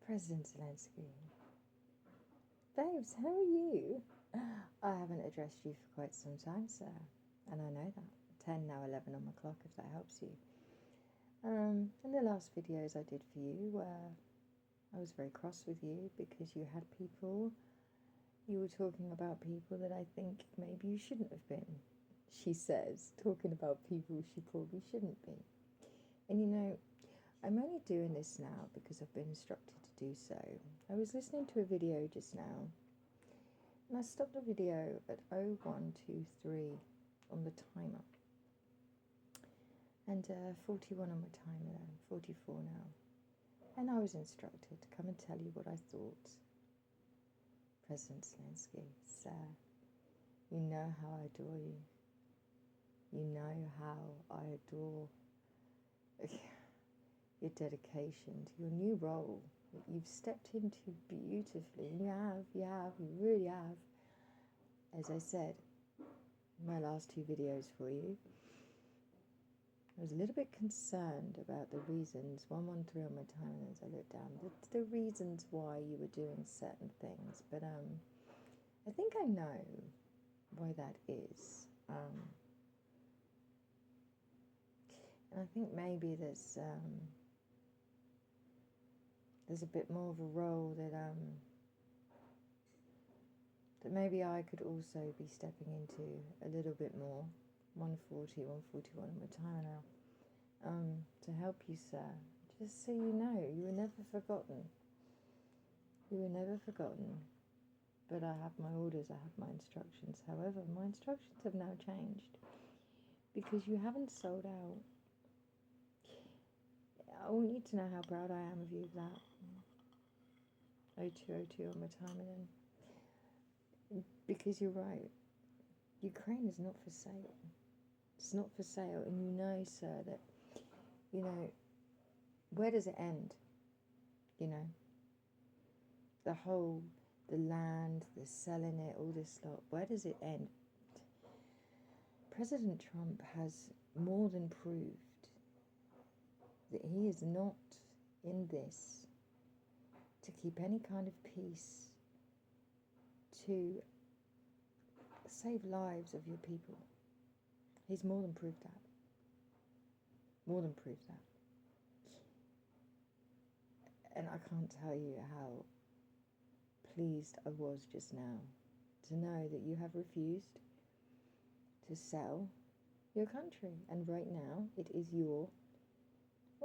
President Zelenskyy. Babes, how are you? I haven't addressed you for quite some time, sir. And I know that. 10, now 11 on my clock, if that helps you. In the last videos I did for you, I was very cross with you because you had people, you were talking about people that I think maybe you shouldn't have been. She says, talking about people she probably shouldn't be. And you know, I'm only doing this now because I've been instructed to do so. I was listening to a video just now, and I stopped the video at 0123 on the timer. And 41 on my timer then, 44 now. And I was instructed to come and tell you what I thought. President Zelenskyy, sir, you know how I adore you. You know how I adore your dedication to your new role that you've stepped into beautifully. And you really have. As I said in my last two videos for you, I was a little bit concerned about the reasons, 113 on my timeline as I looked down, the reasons why you were doing certain things. But I think I know why that is. And I think maybe there's a bit more of a role that maybe I could also be stepping into a little bit more. 140, 141 on my timer now. To help you, sir. Just so you know, you were never forgotten. You were never forgotten. But I have my orders, I have my instructions. However, my instructions have now changed because you haven't sold out. I want you to know how proud I am of you for that. 0202 on my timer then. Because you're right. Ukraine is not for sale. It's not for sale. And you know, sir, that, you know, where does it end? You know, the land, the selling it, all this lot, where does it end? President Trump has more than proved that he is not in this to keep any kind of peace, to save lives of your people. He's more than proved that. More than proved that. And I can't tell you how pleased I was just now to know that you have refused to sell your country. And right now, it is well,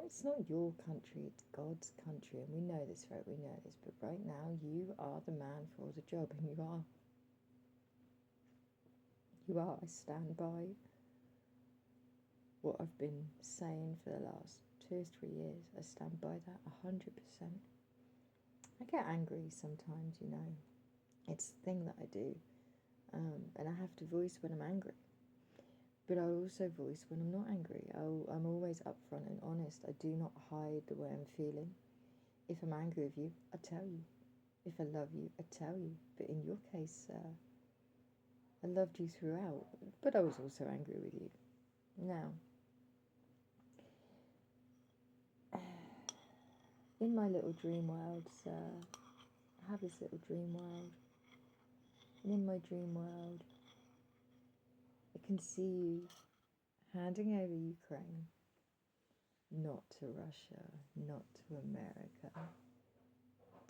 it's not your country, it's God's country. And we know this, right? We know this. But right now, you are the man for the job. And you are. You are. I stand by what I've been saying for the last 2 or 3 years. I stand by that 100%. I get angry sometimes, you know. It's the thing that I do. And I have to voice when I'm angry. But I also voice when I'm not angry. I'm always upfront and honest. I do not hide the way I'm feeling. If I'm angry with you, I tell you. If I love you, I tell you. But in your case, I loved you throughout. But I was also angry with you. Now, in my little dream world, sir, I have this little dream world. And in my dream world, I can see you handing over Ukraine, not to Russia, not to America,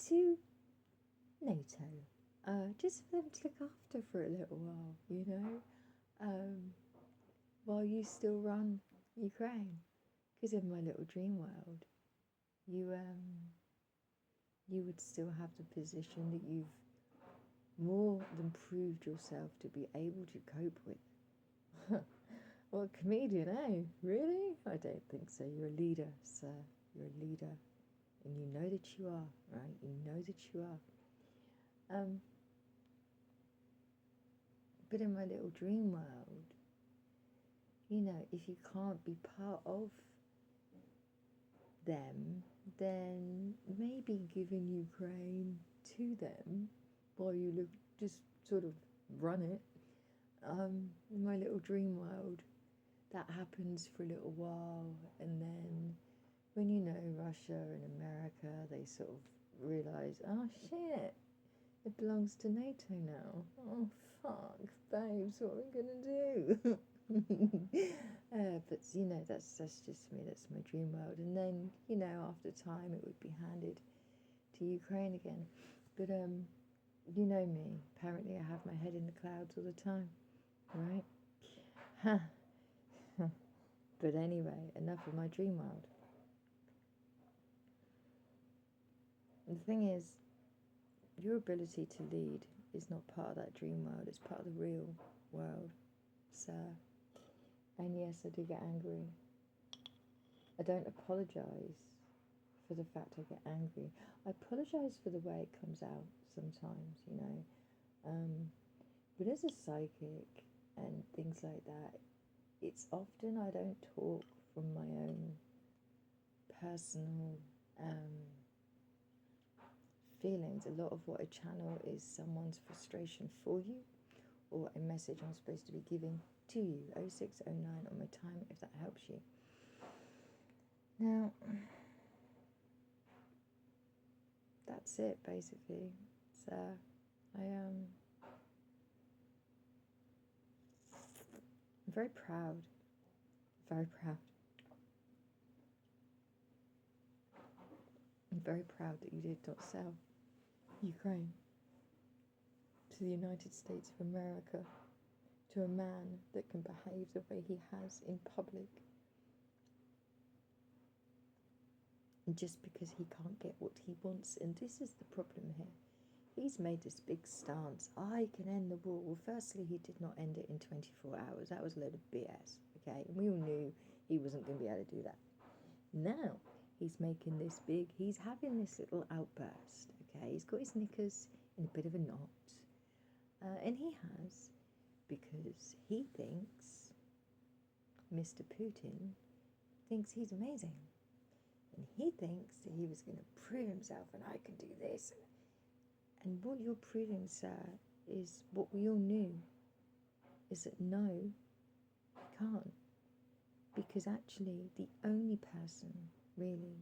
to NATO, just for them to look after for a little while, you know, while you still run Ukraine. Because in my little dream world, you would still have the position that you've more than proved yourself to be able to cope with. What a comedian, eh? Really? I don't think so. You're a leader, sir. You're a leader. And you know that you are, right? You know that you are. But in my little dream world, you know, if you can't be part of them, then maybe giving Ukraine to them while you just sort of run it. In my little dream world, that happens for a little while, and then when you know Russia and America, they sort of realise, oh shit, it belongs to NATO now. Oh fuck, babes, what are we gonna do? But you know, that's just me. That's my dream world. And then, you know, after time, it would be handed to Ukraine again. But you know me. Apparently, I have my head in the clouds all the time, right? But anyway, enough of my dream world. And the thing is, your ability to lead is not part of that dream world. It's part of the real world, sir. And yes, I do get angry. I don't apologise for the fact I get angry. I apologise for the way it comes out sometimes, you know. But as a psychic and things like that, it's often I don't talk from my own personal feelings. A lot of what I channel is someone's frustration for you, or a message I'm supposed to be giving to you. 0609 on my time, if that helps you. Now, that's it basically. So I'm very proud. Very proud. I'm very proud that you did not sell Ukraine to the United States of America, to a man that can behave the way he has in public. And just because he can't get what he wants, and this is the problem here. He's made this big stance. I can end the war. Well, firstly, he did not end it in 24 hours. That was a load of BS, okay? And we all knew he wasn't going to be able to do that. Now, he's making this big, he's having this little outburst, okay? He's got his knickers in a bit of a knot. And he has, because he thinks, Mr. Putin thinks he's amazing. And he thinks that he was going to prove himself, and I can do this. And what you're proving, sir, is what we all knew, is that no, you can't. Because actually, the only person, really,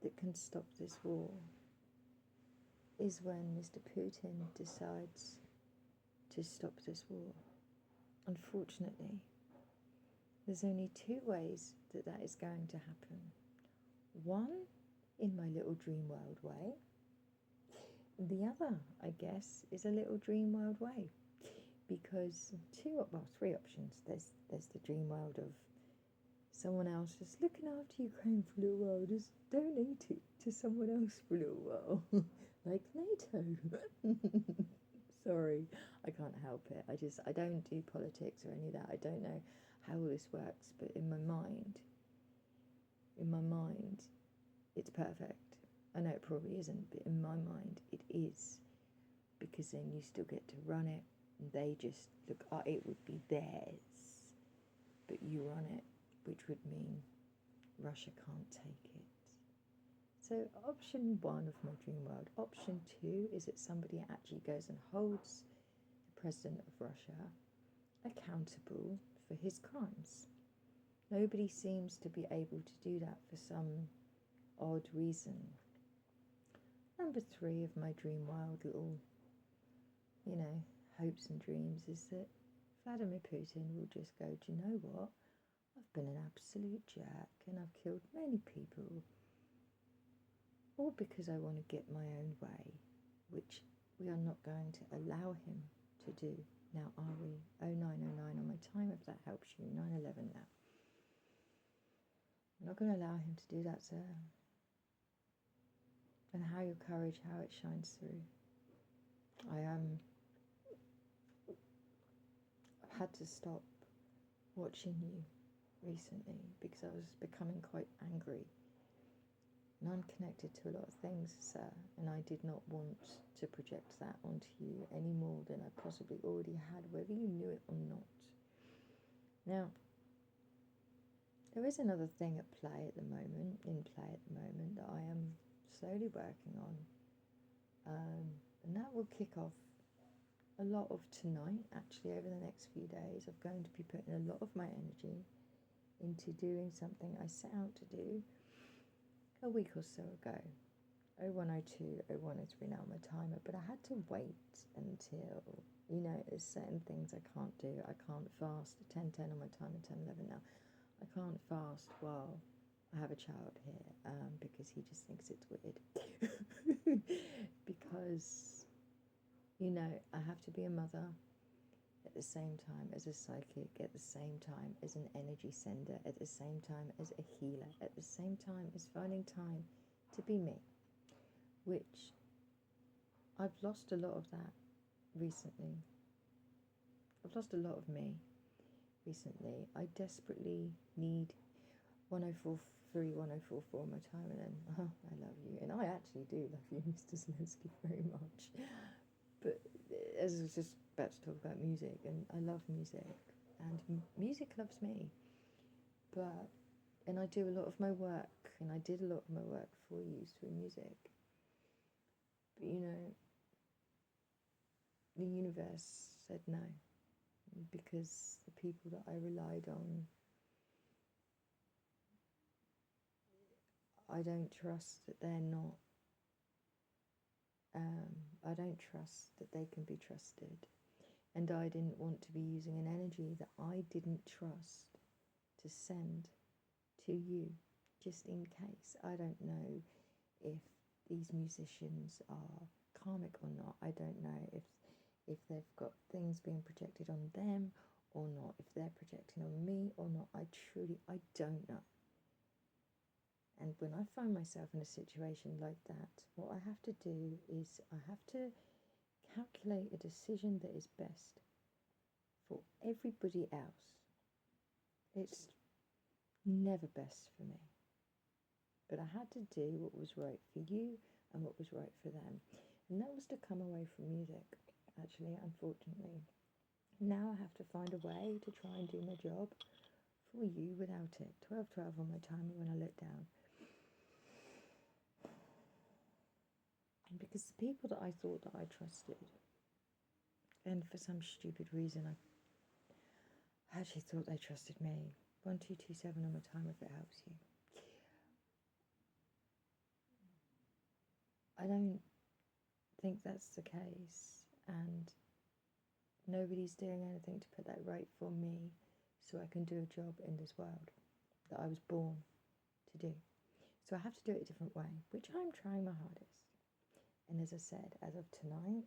that can stop this war is when Mr. Putin decides to stop this war. Unfortunately, there's only two ways that that is going to happen. One, in my little dream world way. The other, I guess, is a little dream world way. Because three options. There's the dream world of someone else just looking after Ukraine for a little while, just donate it to someone else for a little while. Like NATO. Sorry, I can't help it. I don't do politics or any of that. I don't know how all this works, but in my mind, it's perfect. I know it probably isn't, but in my mind, it is. Because then you still get to run it, and they just look, it would be theirs, but you run it, which would mean Russia can't take it. So option one of my dream world. Option two is that somebody actually goes and holds the president of Russia accountable for his crimes. Nobody seems to be able to do that for some odd reason. Number three of my dream world little, hopes and dreams is that Vladimir Putin will just go, do you know what? I've been an absolute jerk and I've killed many people. All because I want to get my own way, which we are not going to allow him to do. Now, are we? 0909 on my time, if that helps you. 9:11 now. I'm not going to allow him to do that, sir. And how your courage, how it shines through. I've had to stop watching you recently because I was becoming quite angry. And I'm connected to a lot of things, sir, and I did not want to project that onto you any more than I possibly already had, whether you knew it or not. Now, there is another thing in play at the moment, that I am slowly working on, and that will kick off a lot of tonight, actually, over the next few days. I'm going to be putting a lot of my energy into doing something I set out to do, a week or so ago. 0102, 0103 now my timer, but I had to wait until, there's certain things I can't do. I can't fast at 10:10 on my timer, 10:11 now. I can't fast while I have a child here because he just thinks it's weird. Because, I have to be a mother at the same time as a psychic, at the same time as an energy sender, at the same time as a healer, at the same time as finding time to be me, which I've lost a lot of that recently. I've lost a lot of me recently. I desperately need 1043, 1044 my time, and then, I love you. And I actually do love you, Mr. Zelenskyy, very much. But as I was just about to talk about music, and I love music, and music loves me. And I do a lot of my work, and I did a lot of my work for you through music. But the universe said no, because the people that I relied on, I don't trust that they're not, I don't trust that they can be trusted. And I didn't want to be using an energy that I didn't trust to send to you, just in case. I don't know if these musicians are karmic or not. I don't know if they've got things being projected on them or not, if they're projecting on me or not. I don't know. And when I find myself in a situation like that, what I have to do is I have to calculate a decision that is best for everybody else. It's never best for me. But I had to do what was right for you and what was right for them. And that was to come away from music, actually, unfortunately. Now I have to find a way to try and do my job for you without it. 12:12 on my timer when I look down. And because the people that I thought that I trusted, and for some stupid reason I actually thought they trusted me. 1227 on my timer if it helps you. I don't think that's the case, and nobody's doing anything to put that right for me so I can do a job in this world that I was born to do. So I have to do it a different way, which I'm trying my hardest. And as I said, as of tonight,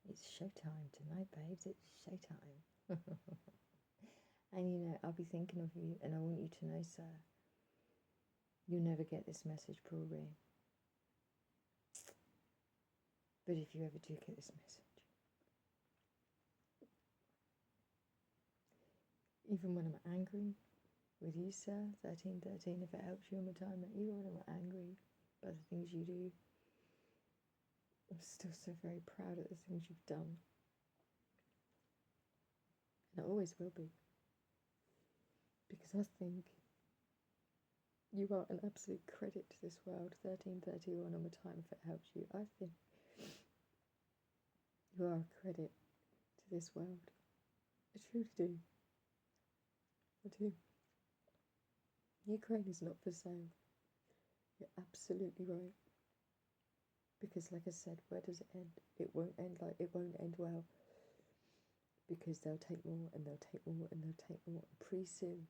it's showtime tonight, babes. It's showtime. And I'll be thinking of you, and I want you to know, sir, you'll never get this message probably. But if you ever do get this message, even when I'm angry with you, sir, 1313, if it helps you on my time, even when I'm angry by the things you do, I'm still so very proud of the things you've done. And I always will be. Because I think you are an absolute credit to this world. 1331 on my time if it helps you. I think you are a credit to this world. I truly do. I do. Ukraine is not for sale. You're absolutely right. Because like I said, where does it end? It won't end well. Because they'll take more and they'll take more and they'll take more. Pretty soon.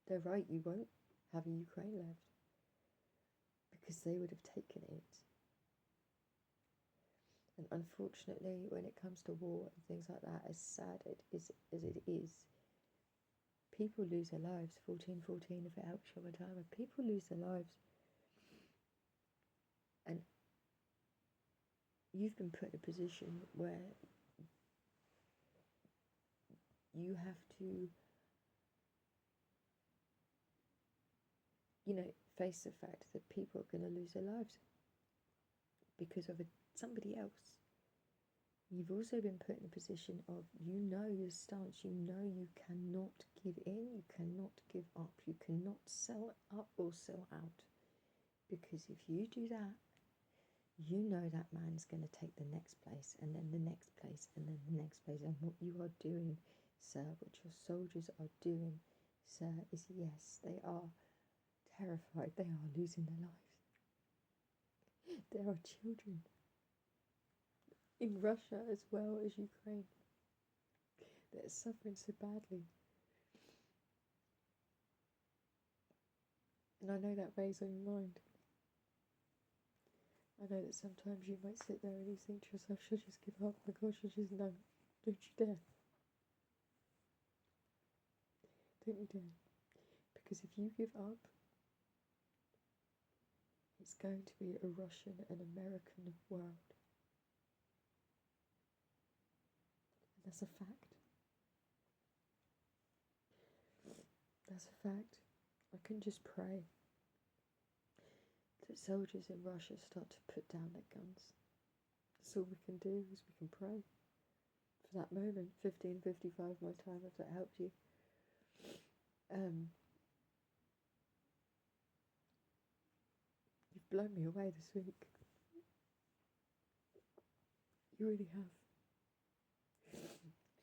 They're right, you won't have a Ukraine left. Because they would have taken it. And unfortunately, when it comes to war and things like that, as sad as it is, people lose their lives. 1414, if it helps you on my timer. People lose their lives. And you've been put in a position where you have to, face the fact that people are going to lose their lives because of somebody else. You've also been put in a position of, your stance, you cannot give in, you cannot give up, you cannot sell up or sell out. Because if you do that, that man's going to take the next place, and then the next place, and then the next place. And what you are doing, sir, what your soldiers are doing, sir, is yes, they are terrified they are losing their lives. There are children in Russia as well as Ukraine that are suffering so badly. And I know that weighs on your mind. I know that sometimes you might sit there and you think to yourself, should I just give up? My God, should I just no. Don't you dare. Don't you dare. Because if you give up, it's going to be a Russian and American world. And that's a fact. That's a fact. I can just pray that soldiers in Russia start to put down their guns. That's all we can do is we can pray. For that moment, 15:55 my time, if that helps you. You've blown me away this week. You really have.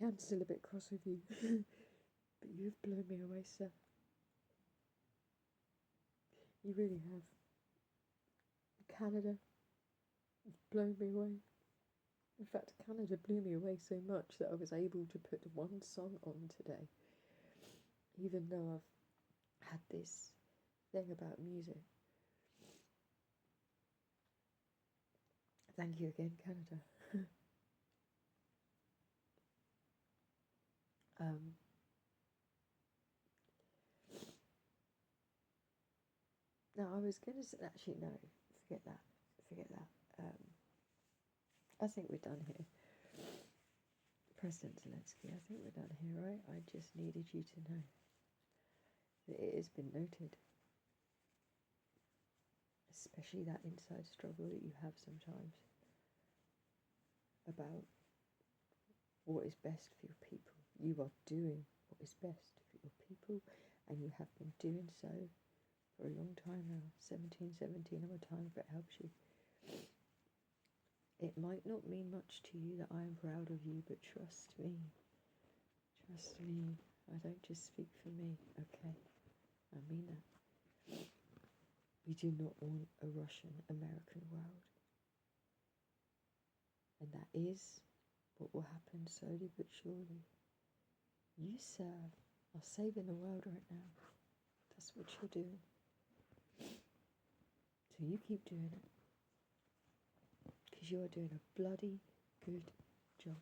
I am still a bit cross with you, but you've blown me away, sir. You really have. Canada, you've blown me away. In fact, Canada blew me away so much that I was able to put one song on today, even though I've had this thing about music. Thank you again, Canada. Now, I was going to say, actually, no, forget that. I think we're done here. President Zelenskyy, I think we're done here, right? I just needed you to know that it has been noted. Especially that inside struggle that you have sometimes about what is best for your people. You are doing what is best for your people, and you have been doing so for a long time now. 17 other times, if it helps you. It might not mean much to you that I am proud of you, but trust me, I don't just speak for me, okay? I mean that. We do not want a Russian-American world. And that is what will happen slowly but surely. You, sir, are saving the world right now. That's what you're doing. So you keep doing it. Because you are doing a bloody good job.